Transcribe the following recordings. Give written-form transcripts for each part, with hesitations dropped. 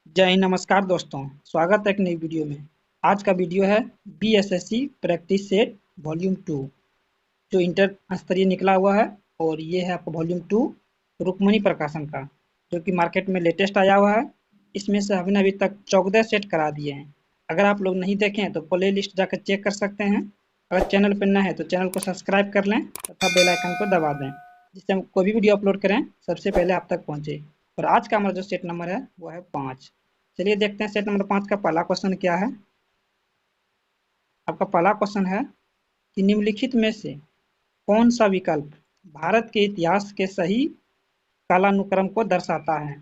जय हिंद, नमस्कार दोस्तों। स्वागत है एक नई वीडियो में। आज का वीडियो है बीएसएससी प्रैक्टिस सेट वॉल्यूम 2 जो इंटर स्तरीय निकला हुआ है। और ये है आपका वॉल्यूम 2 रुक्मणी प्रकाशन का, जो कि मार्केट में लेटेस्ट आया हुआ है। इसमें से हमने अभी तक 14 सेट करा दिए हैं। अगर आप लोग नहीं देखें हैं तो प्ले लिस्ट जाकर चेक कर सकते हैं। अगर चैनल पर नए हैं तो चैनल को सब्सक्राइब कर लें तथा बेल आइकन को दबा दें, जिससे हम कोई भी वीडियो अपलोड करें सबसे पहले आप तक पहुंचे। और आज का हमारा जो सेट नंबर है वो है 5। चलिए देखते हैं सेट नंबर 5 का पहला क्वेश्चन क्या है। आपका पहला क्वेश्चन है कि निम्नलिखित में से कौन सा विकल्प भारत के इतिहास के सही कालानुक्रम को दर्शाता है।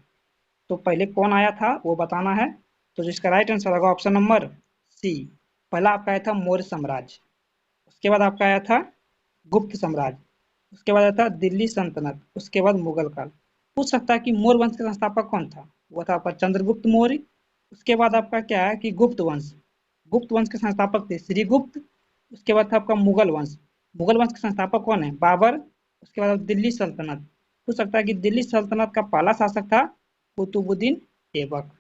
तो पहले कौन आया था वो बताना है। तो जिसका राइट आंसर होगा ऑप्शन नंबर सी। पहला आपका आया था मौर्य साम्राज्य, उसके बाद आपका आया था गुप्त साम्राज्य, उसके बाद आया था दिल्ली सल्तनत, उसके बाद मुगल काल। पूछ सकता है कि मौर्य वंश का संस्थापक कौन था। वो था आपका चंद्रगुप्त मौर्य। उसके बाद आपका क्या है कि गुप्त वंश, गुप्त वंश के संस्थापक थे श्रीगुप्त। उसके बाद था आपका मुगल वंश, मुगल वंश के संस्थापक कौन है, बाबर। उसके बाद दिल्ली सल्तनत, हो सकता है कि दिल्ली सल्तनत का पहला शासक था कुतुबुद्दीन ऐबक।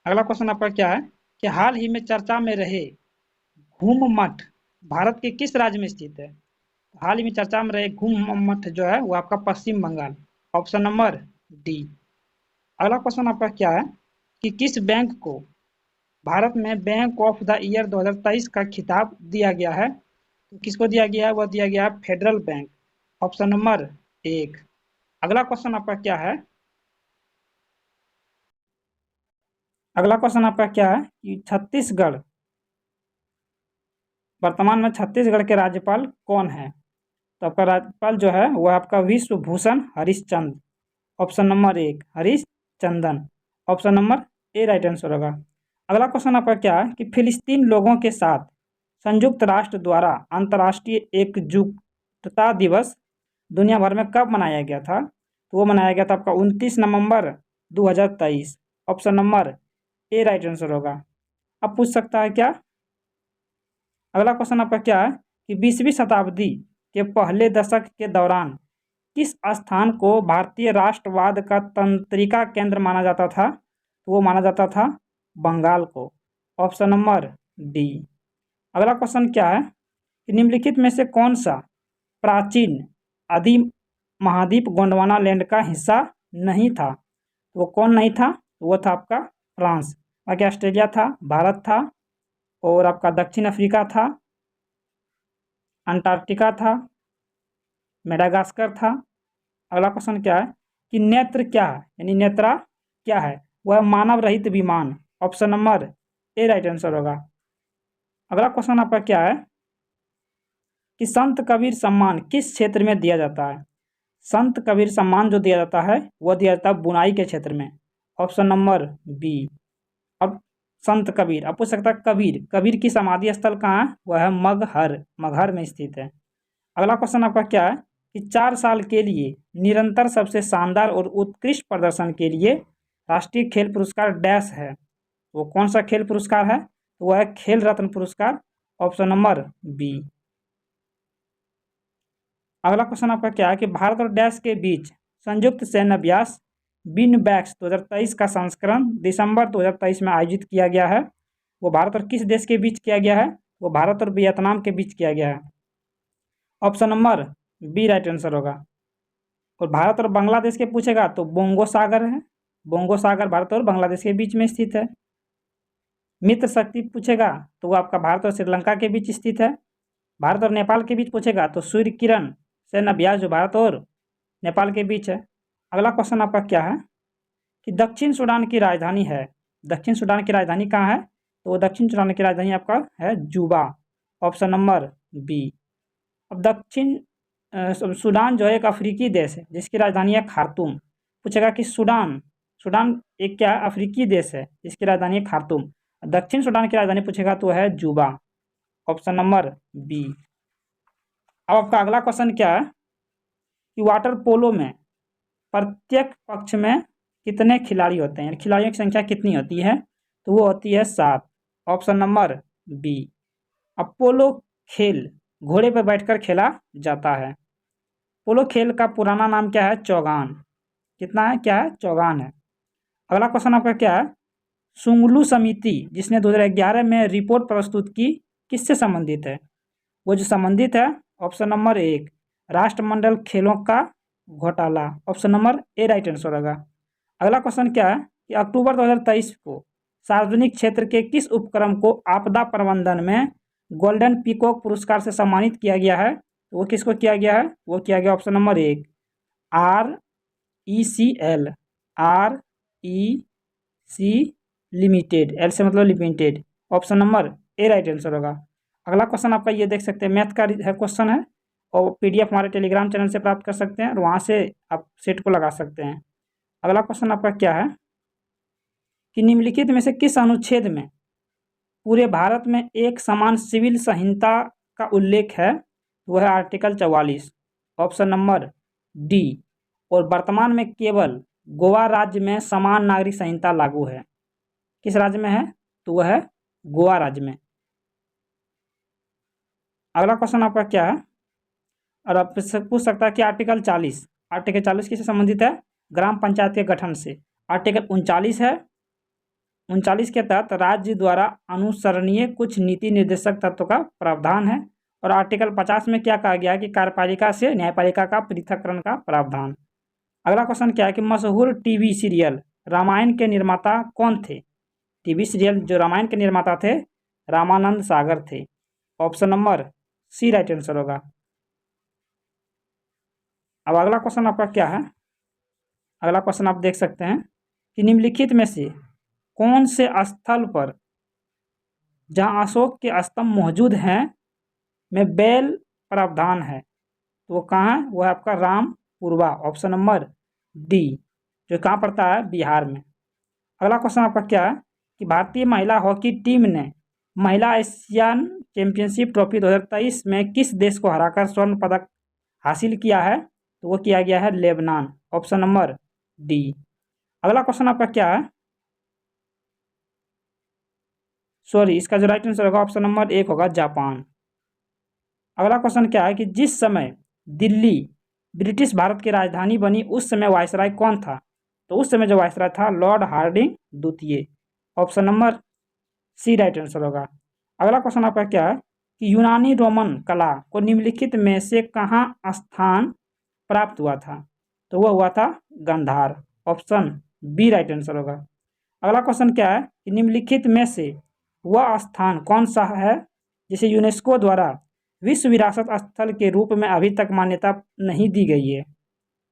अगला क्वेश्चन आपका क्या है कि हाल ही में चर्चा में रहे घूम मठ भारत के किस राज्य में स्थित है। हाल ही में चर्चा में रहे घूम मठ जो है वो आपका पश्चिम बंगाल, ऑप्शन नंबर डी। अगला क्वेश्चन आपका क्या है कि किस बैंक को भारत में बैंक ऑफ द ईयर 2023 का खिताब दिया गया है। तो किसको दिया गया है, वह दिया गया है फेडरल बैंक, ऑप्शन नंबर एक। अगला क्वेश्चन आपका क्या है, अगला क्वेश्चन आपका क्या है कि छत्तीसगढ़, वर्तमान में छत्तीसगढ़ के राज्यपाल कौन है। तो आपका राज्यपाल जो है वह आपका विश्व भूषण हरिश्चंद्र, ऑप्शन नंबर एक Harish Chandan, option number A right answer होगा। अगला क्वेश्चन आपका क्या है कि फिलिस्तीन लोगों के साथ संयुक्त राष्ट्र द्वारा अंतर्राष्ट्रीय एकजुटता दिवस दुनिया भर में कब मनाया गया था। तो वो मनाया गया था आपका 29 नवंबर 2023, option number A right answer होगा। अब पूछ सकता है क्या, अगला क्वेश्चन आपका क्या है कि 20वीं शताब्दी के पहले दशक के दौरान किस स्थान को भारतीय राष्ट्रवाद का तंत्रिका केंद्र माना जाता था। तो वो माना जाता था बंगाल को, ऑप्शन नंबर डी। अगला क्वेश्चन क्या है कि निम्नलिखित में से कौन सा प्राचीन आदि महाद्वीप गोंडवाना लैंड का हिस्सा नहीं था। तो वो कौन नहीं था, तो वो था आपका फ्रांस। बाकी ऑस्ट्रेलिया था, भारत था, और आपका दक्षिण अफ्रीका था, अंटार्कटिका था, मेडागास्कर था। अगला क्वेश्चन क्या है कि नेत्र क्या है, यानी नेत्रा क्या है, वह मानव रहित विमान, option number A right answer होगा। अगला क्वेश्चन आपका क्या है कि संत कबीर सम्मान किस क्षेत्र में दिया जाता है। संत कबीर सम्मान जो दिया जाता है वह दिया जाता है बुनाई के क्षेत्र में, ऑप्शन नंबर बी। अब संत कबीर, अब पूछ सकता है कबीर, कबीर की समाधि स्थल कहाँ है, वह है मगहर, मगहर में स्थित है। अगला क्वेश्चन आपका क्या है कि 4 साल के लिए निरंतर सबसे शानदार और उत्कृष्ट प्रदर्शन के लिए राष्ट्रीय खेल पुरस्कार डैश है। वो कौन सा खेल पुरस्कार है, तो वह है खेल रत्न पुरस्कार, ऑप्शन नंबर बी। अगला क्वेश्चन आपका क्या है कि भारत और डैश के बीच संयुक्त सैन्य अभ्यास बिन बैक्स 2023 का संस्करण दिसंबर 2023 में आयोजित किया गया है। वो भारत और किस देश के बीच किया गया है, वो भारत और वियतनाम के बीच किया गया है, option number B right answer होगा। और भारत और बांग्लादेश के पूछेगा तो बोंगो सागर है, बोंगो सागर भारत और बांग्लादेश के बीच में स्थित है। मित्र शक्ति पूछेगा तो वो आपका भारत और श्रीलंका के बीच स्थित है। भारत और नेपाल के बीच पूछेगा तो सूर्य किरण सैन्य अभ्यास जो भारत और नेपाल के बीच है। अगला क्वेश्चन आपका क्या है कि दक्षिण सूडान की राजधानी है, दक्षिण सूडान की राजधानी कहाँ है, तो वो दक्षिण सूडान की राजधानी आपका है जूबा, ऑप्शन नंबर बी। अब दक्षिण सूडान जो है एक अफ्रीकी देश है जिसकी राजधानी है खार्तूम। पूछेगा कि सूडान, सूडान एक क्या है, अफ्रीकी देश है जिसकी राजधानी है खार्तूम। दक्षिण सूडान की राजधानी पूछेगा तो है जूबा, ऑप्शन नंबर बी। अब आपका अगला क्वेश्चन क्या है कि वाटर पोलो में प्रत्येक पक्ष में कितने खिलाड़ी होते हैं, खिलाड़ियों की संख्या कितनी होती है, तो वो होती है 7, ऑप्शन नंबर बी। अब पोलो खेल घोड़े पर बैठकर खेला जाता है। पोलो खेल का पुराना नाम क्या है, चौगान, कितना है, क्या है, चौगान है। अगला क्वेश्चन आपका क्या है, शुंगलू समिति जिसने 2011 में रिपोर्ट प्रस्तुत की, किससे संबंधित है? वो जो संबंधित है, ऑप्शन नंबर 1 राष्ट्रमंडल खेलों का घोटाला, option number A right answer होगा। अगला क्वेश्चन क्या है कि अक्टूबर 2023 को सार्वजनिक क्षेत्र के किस उपक्रम को आपदा प्रबंधन में गोल्डन पीकॉक पुरस्कार से सम्मानित किया गया है? तो वो किसको किया गया है? वो किया गया option number 1 RECL, REC limited, L से मतलब limited, option number A right answer होगा। अगला क्वेश्चन आपका ये देख सकते हैं, मैथ का है क्वेश्चन है और PDF हमारे टेलीग्राम चैनल से प्राप्त कर सकते हैं और वहाँ से आप सेट को लगा सकते हैं। अगला क्वेश्चन आपका क्या है कि निम्नलिखित में से किस अनुच्छेद में पूरे भारत में एक समान सिविल संहिता का उल्लेख है? वह है आर्टिकल 44, ऑप्शन नंबर डी। और वर्तमान में केवल गोवा राज्य में समान नागरिक संहिता लागू है। किस राज्य में है? तो वह है गोवा राज्य में। अगला क्वेश्चन आपका क्या है, और आप पूछ सकता है कि आर्टिकल 40 किससे संबंधित है? ग्राम पंचायत के गठन से। आर्टिकल 39 है, 39 के तहत राज्य द्वारा अनुसरणीय कुछ नीति निर्देशक तत्वों का प्रावधान है। और आर्टिकल 50 में क्या कहा गया है कि कार्यपालिका से न्यायपालिका का पृथक्करण का प्रावधान। अगला क्वेश्चन क्या है कि मशहूर टीवी सीरियल रामायण के निर्माता कौन थे? टीवी सीरियल जो रामायण के निर्माता थे रामानंद सागर थे, option number C right answer होगा। अब अगला क्वेश्चन आपका क्या है, अगला क्वेश्चन आप देख सकते हैं कि निम्नलिखित में से कौन से स्थल पर जहां अशोक के स्तंभ मौजूद हैं में बैल प्रावधान है? तो वो कहाँ है? वो है आपका रामपुरवा, ऑप्शन नंबर डी, जो कहाँ पड़ता है? बिहार में। अगला क्वेश्चन आपका क्या है कि भारतीय महिला हॉकी टीम ने महिला एशियन चैंपियनशिप ट्रॉफी 2023 में किस देश को हराकर स्वर्ण पदक हासिल किया है? तो वो किया गया है लेबनान, ऑप्शन नंबर डी। अगला क्वेश्चन आपका क्या है, सॉरी इसका जो राइट आंसर होगा ऑप्शन नंबर 1 होगा जापान। अगला क्वेश्चन क्या है कि जिस समय दिल्ली ब्रिटिश भारत की राजधानी बनी उस समय वायसराय कौन था? तो उस समय जो वायसराय था लॉर्ड हार्डिंग द्वितीय, option number C right answer होगा। अगला क्वेश्चन आपका क्या है कि यूनानी रोमन कला को निम्नलिखित में से कहाँ स्थान प्राप्त हुआ था? तो वह हुआ था Gandhara, option B right answer होगा। अगला क्वेश्चन क्या है कि निम्नलिखित में से वह स्थान कौन सा है जिसे यूनेस्को द्वारा विश्व विरासत स्थल के रूप में अभी तक मान्यता नहीं दी गई है?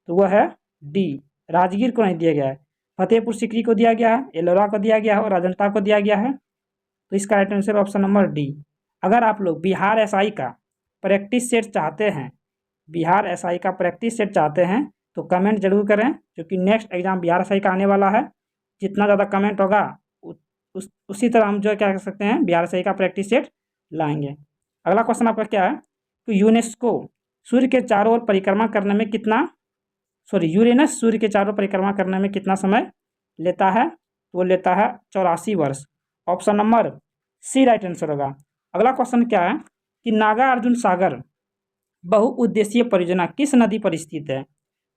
तो वह है डी, राजगीर को नहीं दिया गया है, फतेहपुर सीकरी को दिया गया है, एलोरा को दिया गया है और अजंता को दिया गया है। तो इसका right answer option number D. अगर आप लोग बिहार एसआई का प्रैक्टिस सेट चाहते हैं, बिहार एसआई का प्रैक्टिस सेट चाहते हैं तो कमेंट जरूर करें, क्योंकि नेक्स्ट एग्जाम बिहार एसआई का आने वाला है। जितना ज़्यादा कमेंट होगा उसी तरह हम जो क्या कर सकते हैं बिहार एसआई का प्रैक्टिस सेट लाएंगे। अगला क्वेश्चन आपका क्या है कि यूनेस्को सूर्य के चारों ओर परिक्रमा करने में कितना, यूरेनस सूर्य के चारों परिक्रमा करने में कितना समय लेता है? तो वो लेता है 84 वर्ष, option number C right answer होगा। अगला क्वेश्चन क्या है कि नागार्जुन सागर बहुउद्देशीय परियोजना किस नदी पर स्थित है?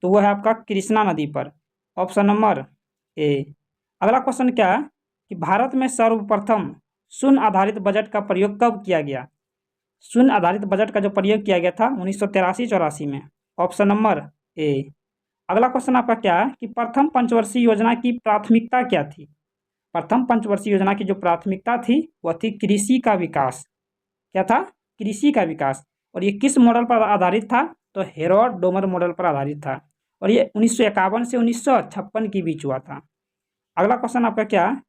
तो वह है आपका कृष्णा नदी पर, ऑप्शन नंबर ए। अगला क्वेश्चन क्या है कि भारत में सर्वप्रथम शून्य आधारित बजट का प्रयोग कब किया गया? शून्य आधारित बजट का जो प्रयोग किया गया था 1983-84 में, ऑप्शन नंबर ए। अगला क्वेश्चन आपका क्या है कि प्रथम पंचवर्षीय योजना की प्राथमिकता क्या थी? प्रथम पंचवर्षीय योजना की जो प्राथमिकता थी वह थी कृषि का विकास। क्या था? कृषि का विकास। और ये किस मॉडल पर आधारित था? तो हेरोड डोमर मॉडल पर आधारित था और ये 1951 से 1956 के बीच हुआ था। अगला क्वेश्चन आपका क्या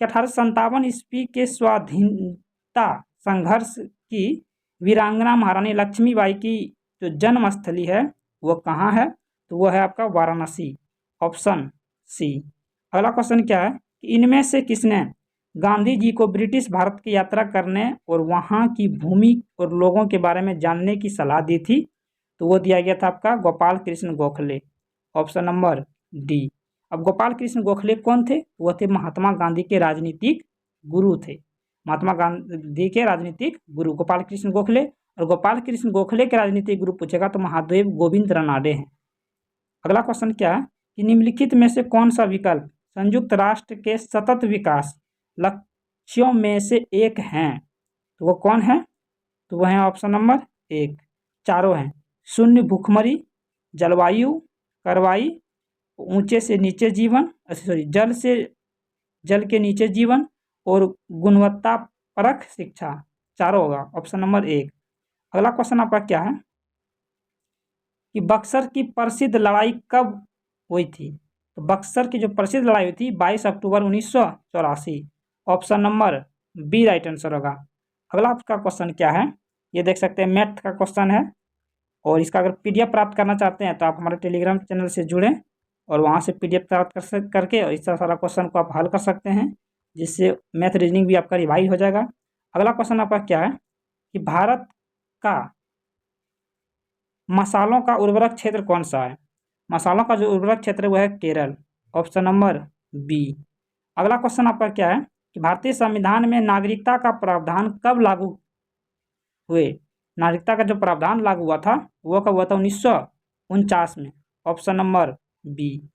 कि 1857 ईस्वी के स्वाधीनता संघर्ष की वीरांगना महारानी लक्ष्मीबाई की जो जन्मस्थली है वो कहाँ है? तो वो है आपका वाराणसी, ऑप्शन सी। अगला क्वेश्चन क्या है कि इनमें से किसने गांधी जी को ब्रिटिश भारत की यात्रा करने और वहाँ की भूमि और लोगों के बारे में जानने की सलाह दी थी? तो वो दिया गया था आपका Gopal Krishna Gokhale, option number D. अब गोपाल कृष्ण गोखले कौन थे? वो थे महात्मा गांधी के राजनीतिक गुरु थे, महात्मा गांधी के राजनीतिक गुरु गोपाल कृष्ण गोखले। और गोपाल कृष्ण गोखले के राजनीतिक गुरु पूछेगा तो महादेव गोविंद रानडे हैं। अगला क्वेश्चन क्या है कि निम्नलिखित में से कौन सा विकल्प संयुक्त राष्ट्र के सतत विकास लक्ष्यों में से एक हैं? तो वो कौन है? तो वह है ऑप्शन नंबर 1। चारों हैं, शून्य भूखमरी, जलवायु कार्रवाई, ऊंचे से नीचे जीवन, सॉरी जल के नीचे जीवन, और गुणवत्ता परक शिक्षा। चारों होगा ऑप्शन नंबर 1। अगला क्वेश्चन आपका क्या है कि बक्सर की प्रसिद्ध लड़ाई कब हुई थी? तो बक्सर की जो प्रसिद्ध लड़ाई हुई थी 22 अक्टूबर 1984। Option number B right answer होगा। अगला आपका क्वेश्चन क्या है, ये देख सकते हैं मैथ का क्वेश्चन है, और इसका अगर पीडीएफ प्राप्त करना चाहते हैं तो आप हमारे टेलीग्राम चैनल से जुड़ें और वहाँ से पीडीएफ प्राप्त करके और इस सारा क्वेश्चन को आप हल कर सकते हैं, जिससे मैथ रीजनिंग भी आपका रिवाइज हो जाएगा। अगला क्वेश्चन आपका क्या है कि भारत का मसालों का उर्वरक क्षेत्र कौन सा है? मसालों का जो उर्वरक क्षेत्र है वह है केरल। Option number B. अगला क्वेश्चन आपका क्या है कि भारतीय संविधान में नागरिकता का प्रावधान कब लागू हुए? नागरिकता का जो प्रावधान लागू हुआ था वो कब हुआ था? 1949 में। Option number B.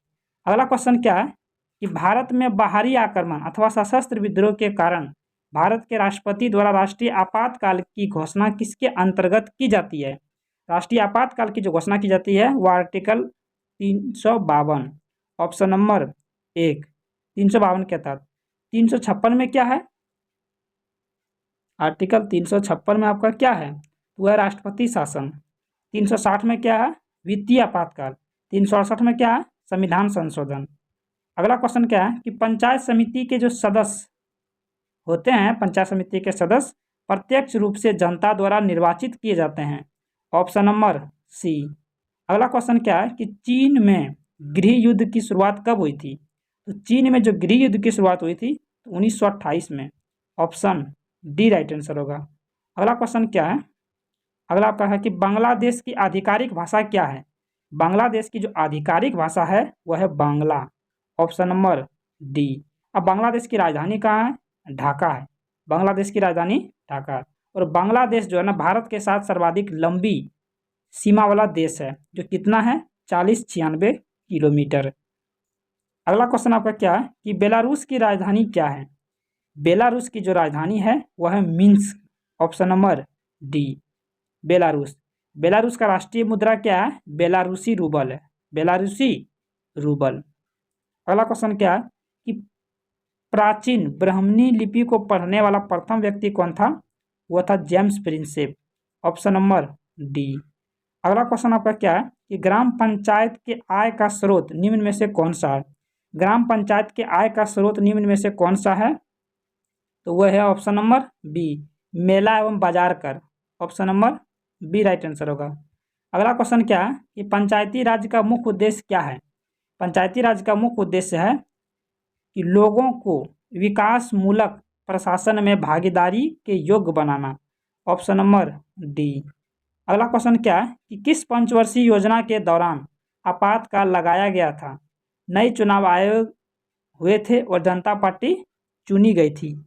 अगला क्वेश्चन क्या है कि भारत में बाहरी आक्रमण अथवा सशस्त्र विद्रोह के कारण भारत के राष्ट्रपति द्वारा राष्ट्रीय आपातकाल की घोषणा किसके अंतर्गत की जाती है? राष्ट्रीय आपातकाल की जो घोषणा की जाती है वो आर्टिकल 352। ऑप्शन नंबर 1 352 के तहत। 356 में क्या है? आर्टिकल 356 में आपका क्या है? वो है राष्ट्रपति शासन। 360 में क्या है? वित्तीय आपातकाल। 368 में क्या है? संविधान संशोधन। अगला क्वेश्चन क्या है कि पंचायत समिति के जो सदस्य होते हैं, पंचायत समिति के सदस्य प्रत्यक्ष रूप से जनता द्वारा निर्वाचित किए जाते हैं। Option number C. अगला क्वेश्चन क्या है कि चीन में गृह युद्ध की शुरुआत कब हुई थी? तो चीन में जो गृह युद्ध की शुरुआत हुई थी 1928 में। ऑप्शन डी राइट आंसर होगा। अगला क्वेश्चन क्या है? अगला आपका है कि बांग्लादेश की आधिकारिक भाषा क्या है? बांग्लादेश की जो आधिकारिक भाषा है वह है बांग्ला। Option number D. अब बांग्लादेश की राजधानी कहाँ है? ढाका है। बांग्लादेश की राजधानी ढाका है। और बांग्लादेश जो है ना भारत के साथ सर्वाधिक लंबी सीमा वाला देश है, जो कितना है? 4096 किलोमीटर। अगला क्वेश्चन आपका क्या है कि बेलारूस की राजधानी क्या है? बेलारूस की जो राजधानी है वह है Minsk. Option number D Belarus. Belarus का राष्ट्रीय मुद्रा क्या है? बेलारूसी रूबल है। बेलारूसी रूबल। अगला क्वेश्चन क्या है कि प्राचीन ब्राह्मणी लिपि को पढ़ने वाला प्रथम व्यक्ति कौन था? वह था James Prinsep. Option number D. अगला क्वेश्चन आपका क्या है कि ग्राम पंचायत के आय का स्रोत निम्न में से कौन सा है? ग्राम पंचायत के आय का स्रोत निम्न में से कौन सा है? तो वह है ऑप्शन नंबर बी मेला एवं बाजार कर। Option number B right answer होगा। अगला क्वेश्चन क्या है कि पंचायती राज का मुख्य उद्देश्य क्या है? पंचायती राज का मुख्य उद्देश्य है कि लोगों को विकास मूलक प्रशासन में भागीदारी के योग्य बनाना। Option number D. अगला क्वेश्चन क्या है कि किस पंचवर्षीय योजना के दौरान आपातकाल लगाया गया था? नए चुनाव आयोग हुए थे और जनता पार्टी चुनी गई थी।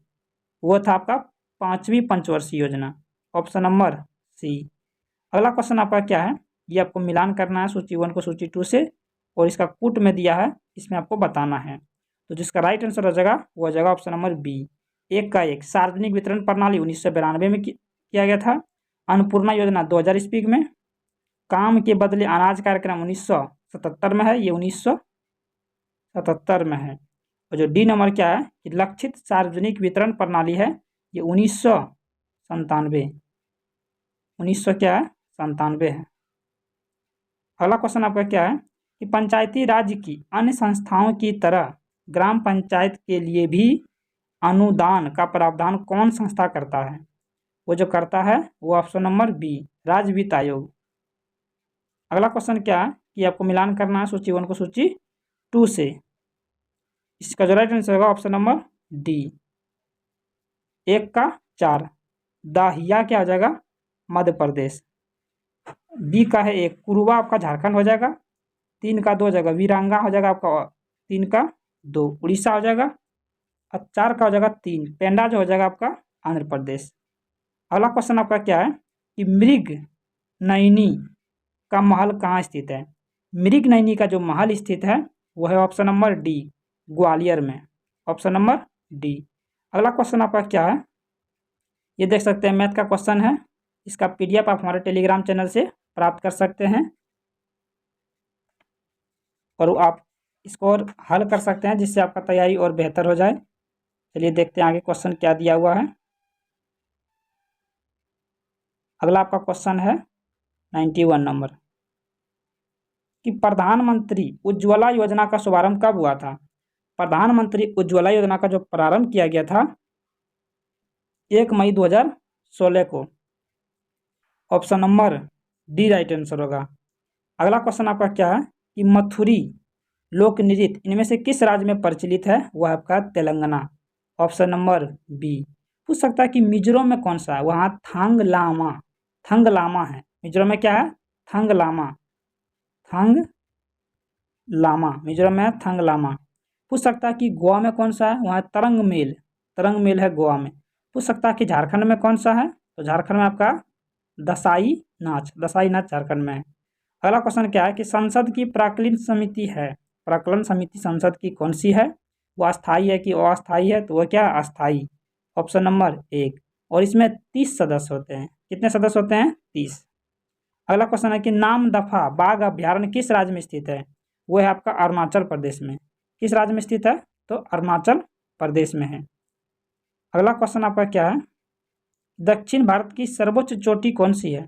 वो था आपका 5वीं पंचवर्षीय योजना। Option number C. अगला क्वेश्चन आपका क्या है? ये आपको मिलान करना है सूची 1 को सूची 2 से, और इसका कूट में दिया है, इसमें आपको बताना है। तो जिसका राइट आंसर हो जाएगा वो हो जाएगा ऑप्शन नंबर बी 1 का 1। सार्वजनिक वितरण प्रणाली 1992 में किया गया था। अन्नपूर्णा योजना 2000 ईस्वी में। काम के बदले अनाज कार्यक्रम 1977 में है, ये 1977 में है। और जो डी नंबर क्या है कि लक्षित सार्वजनिक वितरण प्रणाली है, ये 1997 क्या है? 97 है। अगला क्वेश्चन आपका क्या है कि पंचायती राज की अन्य संस्थाओं की तरह ग्राम पंचायत के लिए भी अनुदान का प्रावधान कौन संस्था करता है? वो जो करता है वो ऑप्शन नंबर बी राज्य वित्त आयोग। अगला क्वेश्चन क्या है कि आपको मिलान करना है सूची 1 को सूची 2 से। इसका जो राइट आंसर होगा ऑप्शन नंबर डी 1 का 4। दाहिया क्या हो जाएगा? मध्य प्रदेश। बी का है 1 कुरुबा आपका झारखंड हो जाएगा। 3 का 2 हो जाएगा वीरांगा हो जाएगा आपका 3 का 2 उड़ीसा हो जाएगा। और 4 का हो जाएगा 3 पेंडा जो हो जाएगा आपका आंध्र प्रदेश। अगला क्वेश्चन आपका क्या है कि मृग नयनी का महल कहाँ स्थित है? मृग नयनी का जो महल स्थित है वो है ऑप्शन नंबर डी, ग्वालियर में। Option number D. अगला क्वेश्चन आपका क्या है, ये देख सकते हैं मैथ का क्वेश्चन है। इसका पीडीएफ आप हमारे टेलीग्राम चैनल से प्राप्त कर सकते हैं और आप इसको और हल कर सकते हैं, जिससे आपका तैयारी और बेहतर हो जाए। चलिए देखते हैं आगे क्वेश्चन क्या दिया हुआ है। अगला आपका क्वेश्चन है 91 नंबर कि प्रधानमंत्री उज्ज्वला योजना का शुभारंभ कब हुआ था। प्रधानमंत्री उज्ज्वला योजना का जो प्रारंभ किया गया था 1 मई 2016 को। Option number D right answer होगा। अगला क्वेश्चन आपका क्या है कि मथुरी लोक नृत्य इनमें से किस राज्य में प्रचलित है, वह आपका तेलंगाना। Option number B. पूछ सकता है कि मिजोरम में कौन सा है, वहाँ थंगलामा है। मिजोरम में क्या है, थंगलामा मिजोरम में है थंगलामा। पूछ सकता है कि गोवा में कौन सा है, वहाँ तरंग मेल है गोवा में। पूछ सकता है कि झारखंड में कौन सा है, तो झारखंड में आपका दसाई नाच झारखंड में है। अगला क्वेश्चन क्या है कि संसद की प्राक्कलन समिति संसद की कौन सी है, वो अस्थाई है कि अस्थाई है, तो वह क्या अस्थाई। Option number 1। और इसमें 30 सदस्य होते हैं। कितने सदस्य होते हैं, 30। अगला क्वेश्चन है कि नामदफा बाघ अभ्यारण्य किस राज्य में स्थित है, वो है आपका अरुणाचल प्रदेश में। किस राज्य में स्थित है, तो अरुणाचल प्रदेश में है। अगला क्वेश्चन आपका क्या है, दक्षिण भारत की सर्वोच्च चोटी कौन सी है।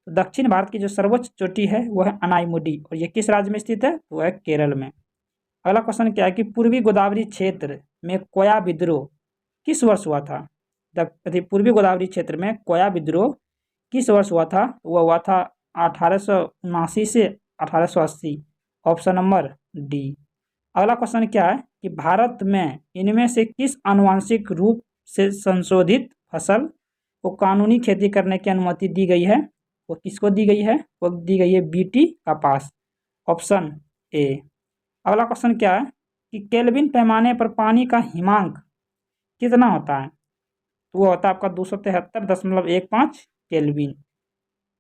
तो दक्षिण भारत की जो सर्वोच्च चोटी है वह है अनाईमुडी, और ये किस राज्य में स्थित है, तो वह है केरल में। अगला क्वेश्चन क्या है कि पूर्वी गोदावरी क्षेत्र में कोया विद्रोह किस वर्ष हुआ था। पूर्वी गोदावरी क्षेत्र में कोया विद्रोह किस वर्ष हुआ था, वह हुआ था 1879 से 1880। Option number D. अगला क्वेश्चन क्या है कि भारत में इनमें से किस आनुवांशिक रूप से संशोधित फसल को कानूनी खेती करने की अनुमति दी गई है, वो किसको दी गई है, वो दी गई है बीटी कपास। Option A. अगला क्वेश्चन क्या है कि केल्विन पैमाने पर पानी का हिमांक कितना होता है, तो वो होता है आपका 273.15 केल्विन।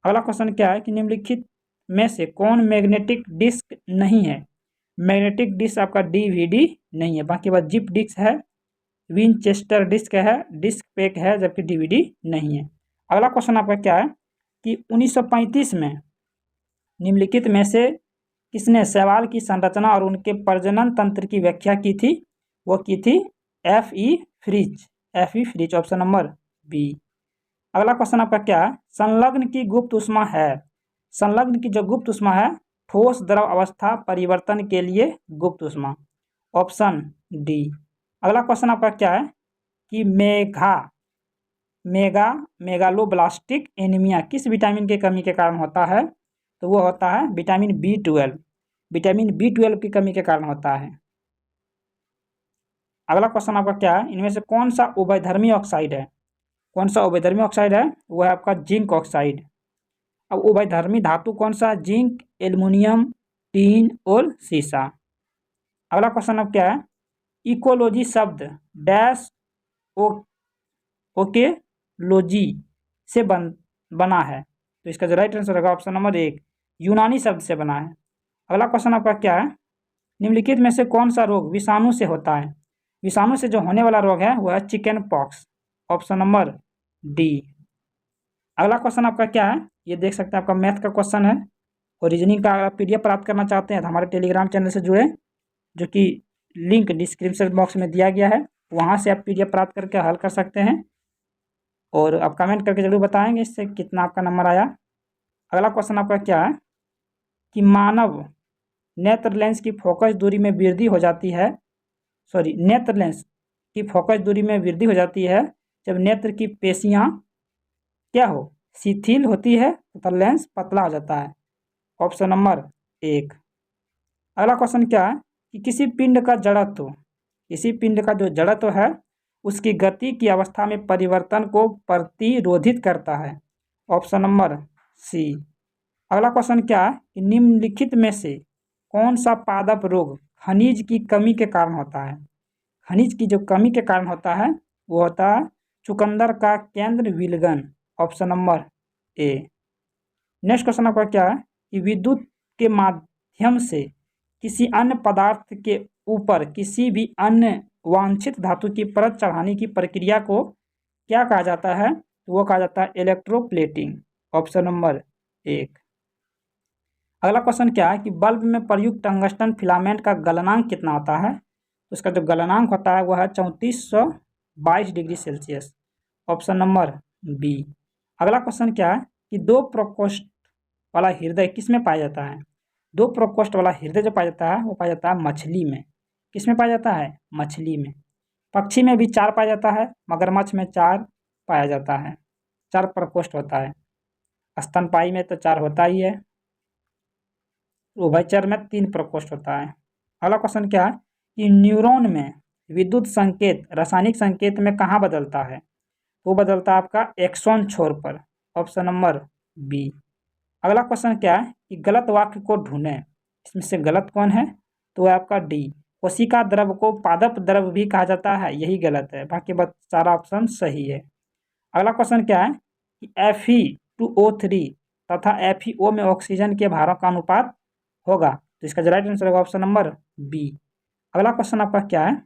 अगला क्वेश्चन क्या है कि निम्नलिखित में से कौन मैग्नेटिक डिस्क नहीं है। मैग्नेटिक डिस्क आपका डीवीडी नहीं है, बाकी बात जिप डिस्क है, विनचेस्टर डिस्क है, डिस्क पैक है, जबकि डीवीडी नहीं है। अगला क्वेश्चन आपका क्या है कि 1935 में निम्नलिखित में से किसने शैवाल की संरचना और उनके प्रजनन तंत्र की व्याख्या की थी, वो की थी F.E. फ्रिज। Option number B. अगला क्वेश्चन आपका क्या है, संलग्न की गुप्त ऊष्मा है। संलग्न की जो गुप्त ऊष्मा है ठोस द्रव अवस्था परिवर्तन के लिए गुप्त ऊष्मा। Option D. अगला क्वेश्चन आपका क्या है कि मेगालोब्लास्टिक एनीमिया किस विटामिन की कमी के कारण होता है, तो वो होता है विटामिन B12। विटामिन B12 की कमी के कारण होता है। अगला क्वेश्चन आपका क्या है, इनमें से कौन सा उभयधर्मी ऑक्साइड है। कौन सा उभयधर्मी ऑक्साइड है, वो है आपका जिंक ऑक्साइड। अब उभयधर्मी धातु कौन सा, जिंक, एल्युमिनियम, टीन और सीसा। अगला क्वेश्चन अब क्या है, इकोलॉजी शब्द डैश ओकेलॉजी से बना है, तो इसका जो राइट आंसर होगा ऑप्शन नंबर 1 यूनानी शब्द से बना है। अगला क्वेश्चन आपका क्या है, निम्नलिखित में से कौन सा रोग विषाणु से होता है। विषाणु से जो होने वाला रोग है वह है chicken pox. Option number D. अगला क्वेश्चन आपका क्या है, ये देख सकते हैं आपका मैथ का क्वेश्चन है और रीजनिंग का अगर पीडीएफ प्राप्त करना चाहते हैं तो हमारे टेलीग्राम चैनल से जुड़े, जो कि लिंक डिस्क्रिप्शन बॉक्स में दिया गया है, वहाँ से आप पीडीएफ प्राप्त करके हल कर सकते हैं और आप कमेंट करके जरूर बताएंगे इससे कितना आपका नंबर आया। अगला क्वेश्चन आपका क्या है कि मानव नेत्र लेंस की फोकस दूरी में वृद्धि हो जाती है, नेत्र लेंस की फोकस दूरी में वृद्धि हो जाती है जब नेत्र की पेशियां क्या हो, शिथिल होती है तथा लेंस पतला हो जाता है। Option number 1। अगला क्वेश्चन क्या है कि किसी पिंड का जो जड़त्व है उसकी गति की अवस्था में परिवर्तन को प्रतिरोधित करता है। Option number C. अगला क्वेश्चन क्या है कि निम्नलिखित में से कौन सा पादप रोग खनिज की कमी के कारण होता है। खनिज की जो कमी के कारण होता है वो होता है चुकंदर का केंद्र विलगन। Option number A. Next question आपका क्या है कि विद्युत के माध्यम से किसी अन्य पदार्थ के ऊपर किसी भी अन्य वांछित धातु की परत चढ़ाने की प्रक्रिया को क्या कहा जाता है? तो वो कहा जाता है इलेक्ट्रोप्लेटिंग। Option number 1। अगला क्वेश्चन क्या है कि बल्ब में प्रयुक्त टंगस्टन फिलामेंट का गलनांक कितना होता है? तो इसका जो गलनांक होता है वह है 3422 degree Celsius. Option number B. अगला क्वेश्चन क्या है कि दो प्रकोष्ठ वाला हृदय किस में पाया जाता है? दो प्रकोष्ठ वाला हृदय जो पाया जाता है वो पाया जाता है मछली में। किस में पाया जाता है? मछली में। पक्षी में भी 4 पाया जाता है, मगरमच्छ में 4 पाया जाता है। 4 प्रकोष्ठ होता है। स्तनपायी में तो 4 होता ही है। उभयचर में 3 प्रकोष्ठ होता है। अगला क्वेश्चन क्या है कि न्यूरॉन में विद्युत संकेत रासायनिक संकेत में कहाँ बदलता है? वो बदलता है आपका एक्सॉन छोर पर। Option number B. अगला क्वेश्चन क्या है कि गलत वाक्य को ढूंढें। इसमें से गलत कौन है? तो है आपका डी। कोशिका द्रव को पादप द्रव भी कहा जाता है, यही गलत है, बाकी बस सारा ऑप्शन सही है। अगला क्वेश्चन क्या है कि Fe2O3 तथा FeO में ऑक्सीजन के भारों का अनुपात होगा, तो इसका जो राइट आंसर होगा ऑप्शन नंबर बी। अगला क्वेश्चन आपका क्या है,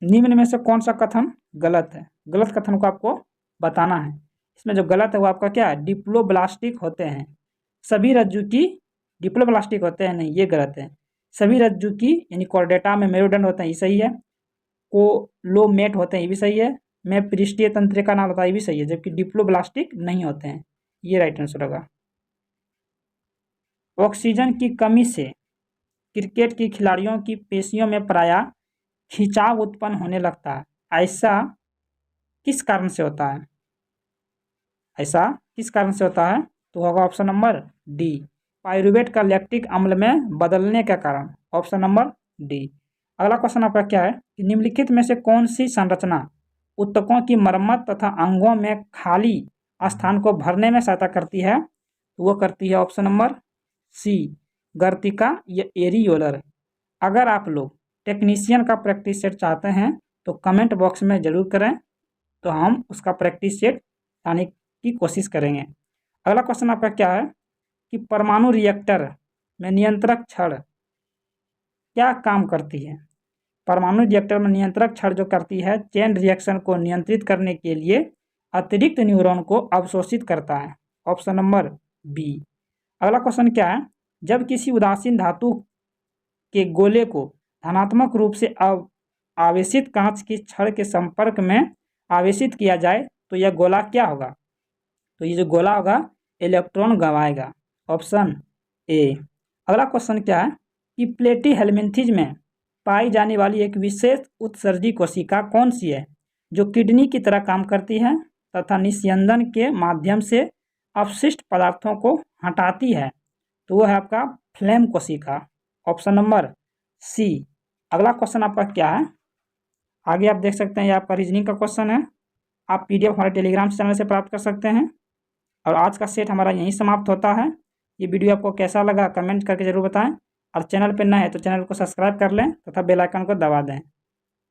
निम्न में से कौन सा कथन गलत है? गलत कथन को आपको बताना है। इसमें जो गलत है वो आपका क्या है? डिप्लोब्लास्टिक होते हैं। सभी रज्जु की डिप्लोब्लास्टिक होते हैं, नहीं, ये गलत है। सभी रज्जु की यानी कॉर्डेटा में मेरुदंड होते हैं, ये सही है। कोलोमेट होते हैं, ये भी सही है। में पृष्ठीय तंत्रिका नाल होता है, ये भी सही है, जबकि डिप्लोब्लास्टिक नहीं होते हैं। ये राइट आंसर होगा। ऑक्सीजन की कमी से क्रिकेट की खिलाड़ियों की पेशियों में प्रायः खिंचाव उत्पन्न होने लगता है, ऐसा किस कारण से होता है? ऐसा किस कारण से होता है? तो होगा ऑप्शन नंबर डी, पाइरुवेट का लैक्टिक अम्ल में बदलने के कारण। Option number D. अगला क्वेश्चन आपका क्या है कि निम्नलिखित में से कौन सी संरचना ऊतकों की मरम्मत तथा अंगों में खाली स्थान को भरने में सहायता करती है? वो करती है ऑप्शन नंबर सी, गर्तिका या एरियोलर। अगर आप लोग टेक्नीशियन का प्रैक्टिस सेट चाहते हैं तो कमेंट बॉक्स में ज़रूर करें, तो हम उसका प्रैक्टिस सेट लाने की कोशिश करेंगे। अगला क्वेश्चन आपका क्या है कि परमाणु रिएक्टर में नियंत्रक छड़ क्या काम करती है? परमाणु रिएक्टर में नियंत्रक छड़ जो करती है, चेन रिएक्शन को नियंत्रित करने के लिए अतिरिक्त न्यूरॉन को अवशोषित करता है। Option number B. अगला क्वेश्चन क्या है, जब किसी उदासीन धातु के गोले को धनात्मक रूप से आवेशित कांच की छड़ के संपर्क में आवेशित किया जाए तो यह गोला क्या होगा? तो ये जो गोला होगा इलेक्ट्रॉन गंवाएगा। Option A. अगला क्वेश्चन क्या है कि प्लेटीहेल्मिन्थेज में पाई जाने वाली एक विशेष उत्सर्जी कोशिका कौन सी है जो किडनी की तरह काम करती है तथा निस्यंदन के माध्यम से अपशिष्ट पदार्थों को हटाती है? तो वो है आपका फ्लेम कोशिका। Option number C. अगला क्वेश्चन आपका क्या है, आगे आप देख सकते हैं ये आपका रीजनिंग का क्वेश्चन है। आप PDF हमारे टेलीग्राम चैनल से प्राप्त कर सकते हैं। और आज का सेट हमारा यहीं समाप्त होता है। ये वीडियो आपको कैसा लगा कमेंट करके ज़रूर बताएं, और चैनल पर नए हैं तो चैनल को सब्सक्राइब कर लें तथा बेल आइकन को दबा दें।